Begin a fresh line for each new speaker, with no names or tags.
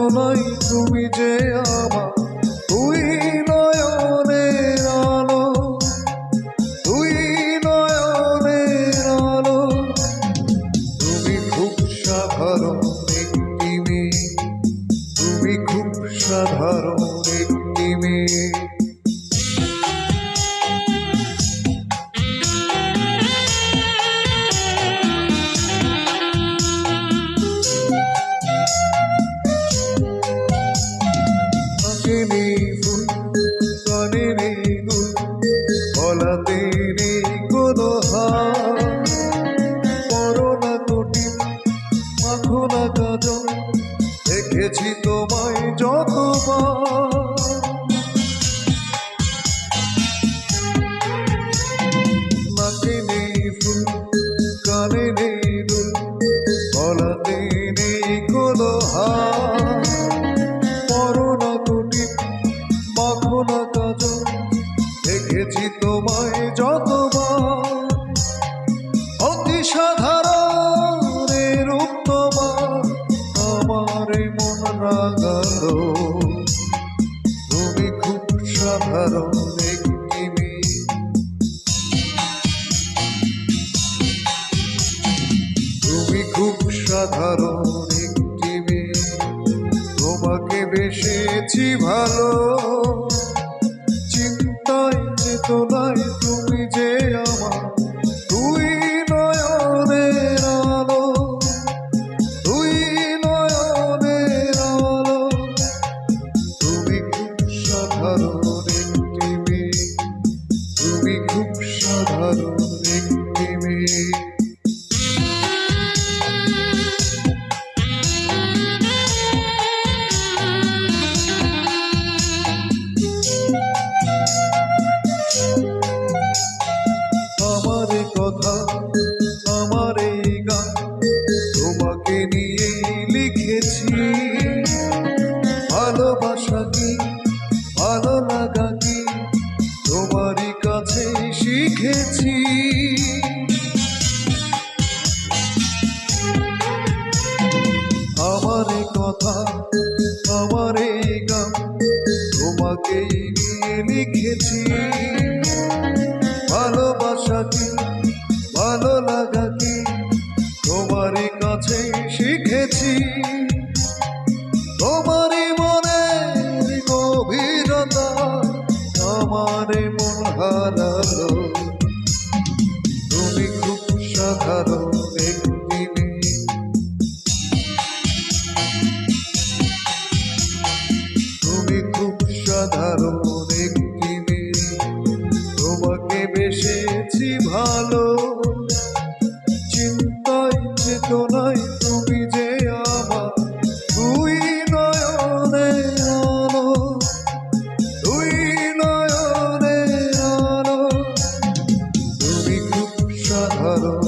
চেতনায় তুমি যে আমার, তুই নয়নের আলো, তুই নয়নের আলো। তুমি খুব সাধারণ একটি মেয়ে, তুমি খুব সাধারণ একটি মেয়ে। কানে নেই ফুল, কানে নেই দুল, গলাতে নেই কোনো হার। পরো না কোটি, মাখো না কাজল, দেখেছি তোমায় যতবার। নাকে নেই ফুল, কানে নেই দুল, গলাতে নেই কোনো হার। পরো না কোটি, মাখো না কাজল, দেখেছি তোমায় যতবার। অতি সাধারণ রূপ তোমার, আমার মন রাগালো। তুমি খুব সাধারণ একটি মেয়ে, তুমি খুব সাধারণ একটি মেয়ে। তোমাকে বেসেছি ভালো, চিন্তায় চেতনায় তুমি যে আমার, তুই নয়নের আলো, তুই নয়নের আলো। তুমি খুব সাধারণ একটি মেয়ে, তুমি খুব সাধারণ একটি মেয়ে। আমার কথা, আমার এই গান, তোমাকে নিয়ে লিখেছি। ভালোবাসা কি, ভালো লাগা কি, তোমারই কাছে শিখেছি। আমার কথা, আমার এই গান, তোমাকেই নিয়ে লিখেছি। ভালোবাসা কি, ভালো লাগা কি, তোমারই কাছে শিখেছি। তোমারই মনের গভীরতা আমার মন হারালো। তুমি খুব সাধারণ একটি মেয়ে, তুমি খুব সাধারণ একটি মেয়ে। তোমাকে বেসেছি ভালো, চিন্তায় চেতনায় তুমি যে আমার, তুই নয়নের আলো, তুই নয়নের আলো। তুমি খুব সাধারণ।